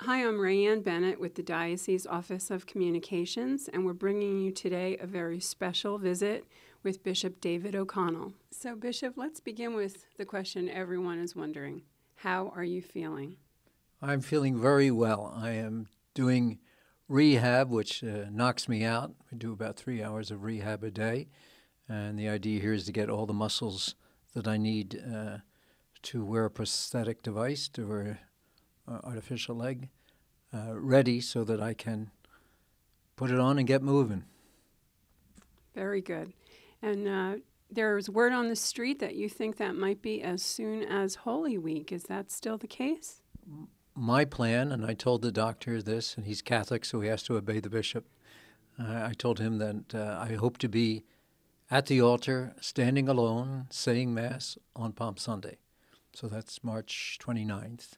Hi, I'm Rayanne Bennett with the Diocese Office of Communications, and we're bringing you today a very special visit with Bishop David O'Connell. So, Bishop, let's begin with the question everyone is wondering. How are you feeling? I'm feeling very well. I am doing rehab, which knocks me out. I do about 3 hours of rehab a day, and the idea here is to get all the muscles that I need to wear a prosthetic device, to wear an artificial leg, ready so that I can put it on and get moving. Very good. And there's word on the street that you think that might be as soon as Holy Week. Is that still the case? My plan, and I told the doctor this, and he's Catholic, so he has to obey the bishop. I told him that I hope to be at the altar, standing alone, saying Mass on Palm Sunday. So that's March 29th.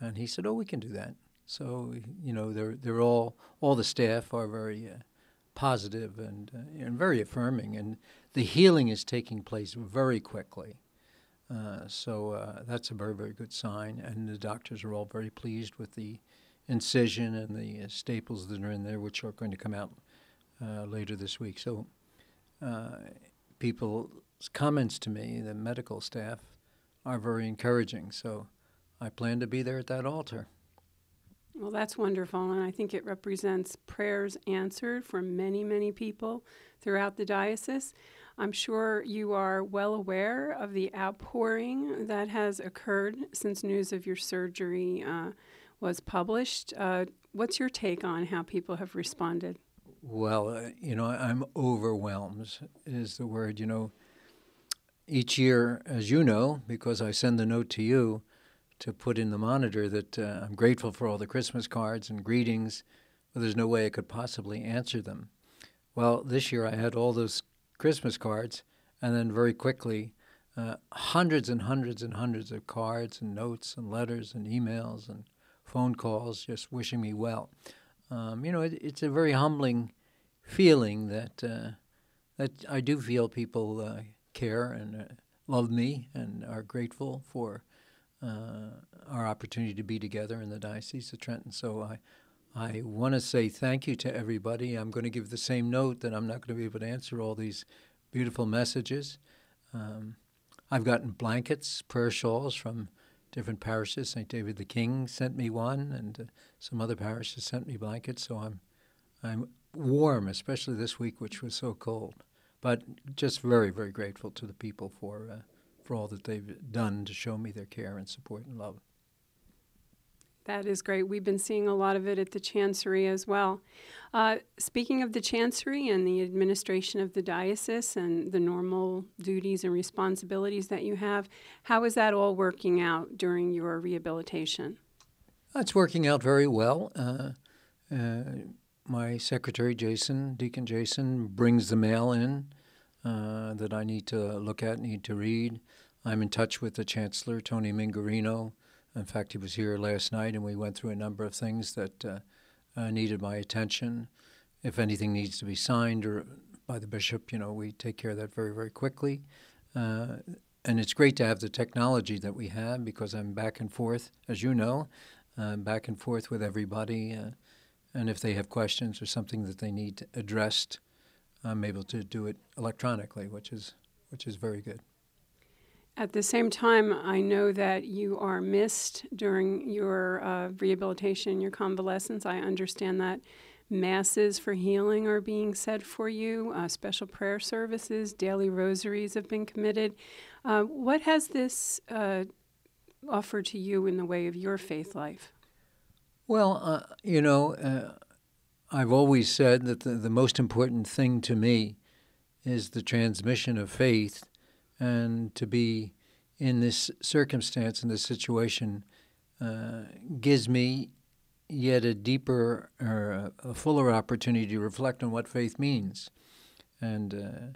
And he said, oh, we can do that. So, they're all the staff are very positive and very affirming. And the healing is taking place very quickly. So that's a very, very good sign. And the doctors are all very pleased with the incision and the staples that are in there, which are going to come out later this week. So people's comments to me, the medical staff, are very encouraging. So I plan to be there at that altar. Well, that's wonderful, and I think it represents prayers answered for many, many people throughout the diocese. I'm sure you are well aware of the outpouring that has occurred since news of your surgery was published. What's your take on how people have responded? Well, I'm overwhelmed is the word. Each year, as you know, because I send the note to you, to put in the monitor that I'm grateful for all the Christmas cards and greetings, but there's no way I could possibly answer them. Well, this year I had all those Christmas cards, and then very quickly, hundreds and hundreds and hundreds of cards and notes and letters and emails and phone calls just wishing me well. It's a very humbling feeling that I do feel people care and love me and are grateful for our opportunity to be together in the Diocese of Trenton. So I want to say thank you to everybody. I'm going to give the same note that I'm not going to be able to answer all these beautiful messages. I've gotten blankets, prayer shawls from different parishes. St. David the King sent me one, and some other parishes sent me blankets. So I'm warm, especially this week, which was so cold. But just very, very grateful to the people for all that they've done to show me their care and support and love. That is great. We've been seeing a lot of it at the Chancery as well. Speaking of the Chancery and the administration of the diocese and the normal duties and responsibilities that you have, how is that all working out during your rehabilitation? It's working out very well. My secretary, Deacon Jason, brings the mail in that I need to look at, need to read. I'm in touch with the Chancellor, Tony Mingarino. In fact, he was here last night, and we went through a number of things that needed my attention. If anything needs to be signed or by the bishop, we take care of that very, very quickly. And it's great to have the technology that we have because I'm back and forth, as you know, back and forth with everybody. And if they have questions or something that they need addressed, I'm able to do it electronically, which is very good. At the same time, I know that you are missed during your rehabilitation, your convalescence. I understand that masses for healing are being said for you, special prayer services, daily rosaries have been committed. What has this offered to you in the way of your faith life? Well, I've always said that the most important thing to me is the transmission of faith, and to be in this circumstance, in this situation, gives me yet a deeper or a fuller opportunity to reflect on what faith means, and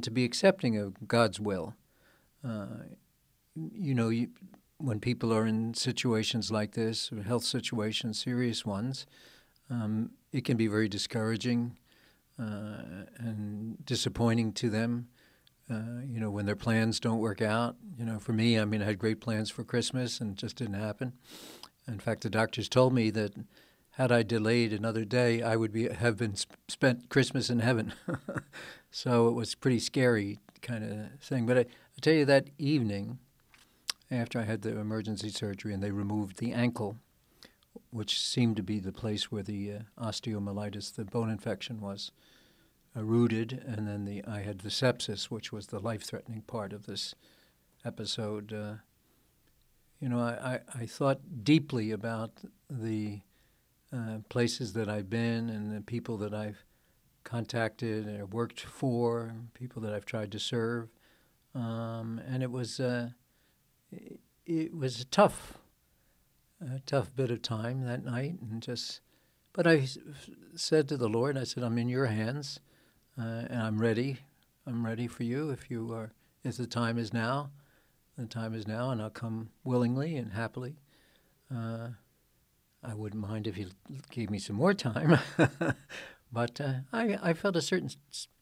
to be accepting of God's will. When people are in situations like this, or health situations, serious ones, it can be very discouraging and disappointing to them. When their plans don't work out. For me, I had great plans for Christmas and it just didn't happen. In fact, the doctors told me that had I delayed another day, I would have been spent Christmas in heaven. So it was pretty scary kind of thing. But I tell you, that evening, after I had the emergency surgery and they removed the ankle, which seemed to be the place where the osteomyelitis, the bone infection, was rooted, and then I had the sepsis, which was the life-threatening part of this episode. I thought deeply about the places that I've been and the people that I've contacted or worked for, people that I've tried to serve, and it was a tough bit of time that night, but I said to the Lord, I said, I'm in your hands, and I'm ready. I'm ready for you if the time is now. The time is now, and I'll come willingly and happily. I wouldn't mind if you gave me some more time, but I felt a certain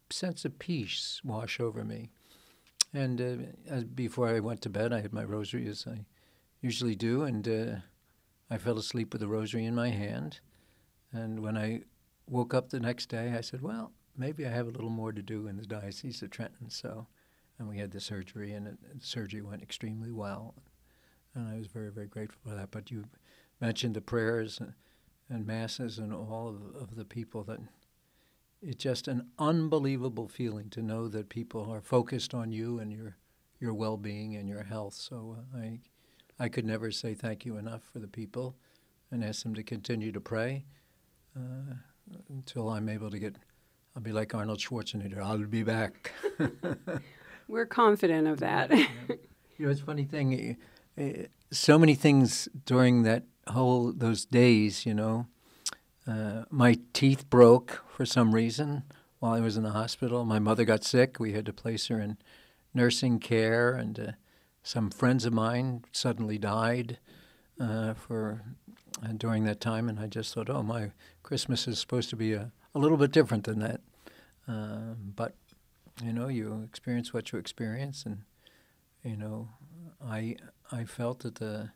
sense of peace wash over me. And before I went to bed, I had my rosary, as I usually do, and I fell asleep with the rosary in my hand. And when I woke up the next day, I said, well, maybe I have a little more to do in the Diocese of Trenton. And we had the surgery, and the surgery went extremely well. And I was very, very grateful for that. But you mentioned the prayers and masses and all of the people that it's just an unbelievable feeling to know that people are focused on you and your well-being and your health. So I could never say thank you enough for the people and ask them to continue to pray until I'm able to I'll be like Arnold Schwarzenegger. I'll be back. We're confident of that. It's a funny thing. So many things during those days, my teeth broke for some reason while I was in the hospital. My mother got sick. We had to place her in nursing care, and some friends of mine suddenly died during that time, and I just thought, oh, my Christmas is supposed to be a little bit different than that. But, you experience what you experience, and, I felt that the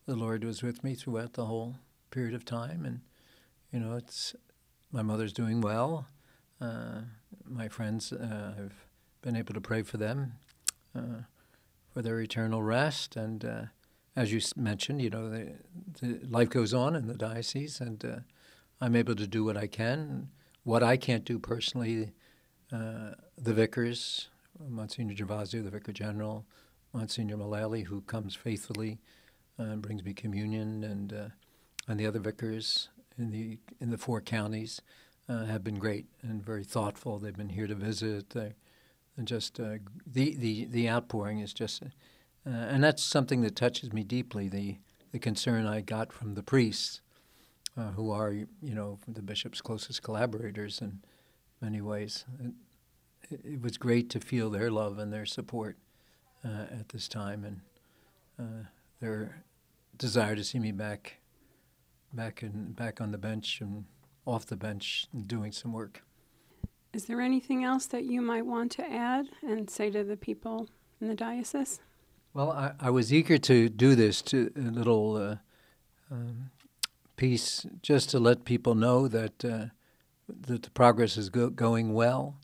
Lord was with me throughout the whole period of time, and, my mother's doing well. My friends, I've been able to pray for them for their eternal rest, and as you mentioned, the life goes on in the diocese, and I'm able to do what I can. What I can't do personally, the vicars, Monsignor Gervasio, the Vicar General, Monsignor Mullally, who comes faithfully and brings me communion, and the other vicars in the 4 counties have been great and very thoughtful. They've been here to visit. And just the outpouring is just, and that's something that touches me deeply. The concern I got from the priests, who are the bishop's closest collaborators in many ways. It was great to feel their love and their support at this time, and their desire to see me back on the bench and off the bench and doing some work. Is there anything else that you might want to add and say to the people in the diocese? Well, I was eager to do this, a little piece, just to let people know that the progress is going well,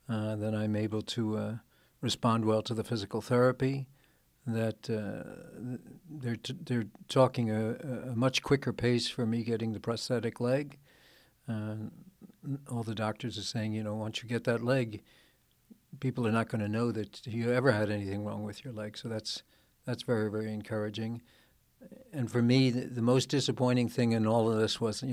that I'm able to respond well to the physical therapy, that they're talking a much quicker pace for me getting the prosthetic leg. All the doctors are saying, once you get that leg, people are not going to know that you ever had anything wrong with your leg. So that's very, very encouraging. And for me, the most disappointing thing in all of this was,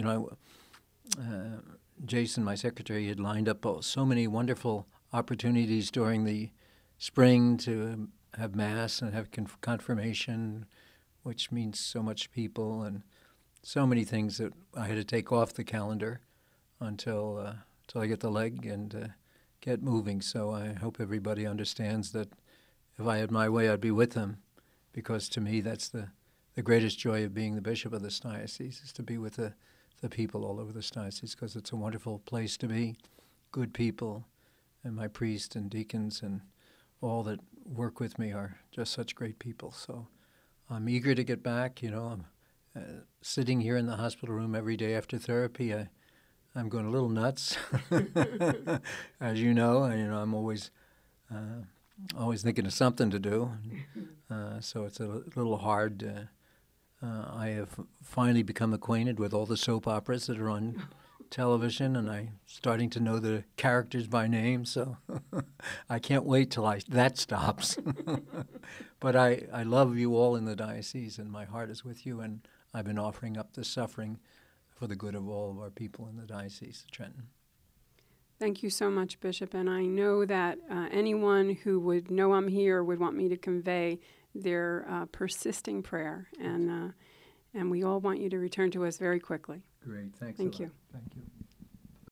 Jason, my secretary, had lined up so many wonderful opportunities during the spring to have Mass and have confirmation, which means so much to people, and so many things that I had to take off the calendar until I get the leg and get moving. So I hope everybody understands that if I had my way, I'd be with them, because to me that's the greatest joy of being the bishop of this diocese, is to be with the people all over this diocese, because it's a wonderful place to be, good people, and my priest and deacons and all that work with me are just such great people. So I'm eager to get back. sitting here in the hospital room every day after therapy, I'm going a little nuts. As you know, I'm always thinking of something to do. So it's a little hard. I have finally become acquainted with all the soap operas that are on television, and I'm starting to know the characters by name, so I can't wait till that stops. But I love you all in the diocese, and my heart is with you, and I've been offering up this suffering for the good of all of our people in the Diocese of Trenton. Thank you so much, Bishop, and I know that anyone who would know I'm here would want me to convey their persisting prayer, and we all want you to return to us very quickly. Great, thanks Thank a lot. you. Thank you.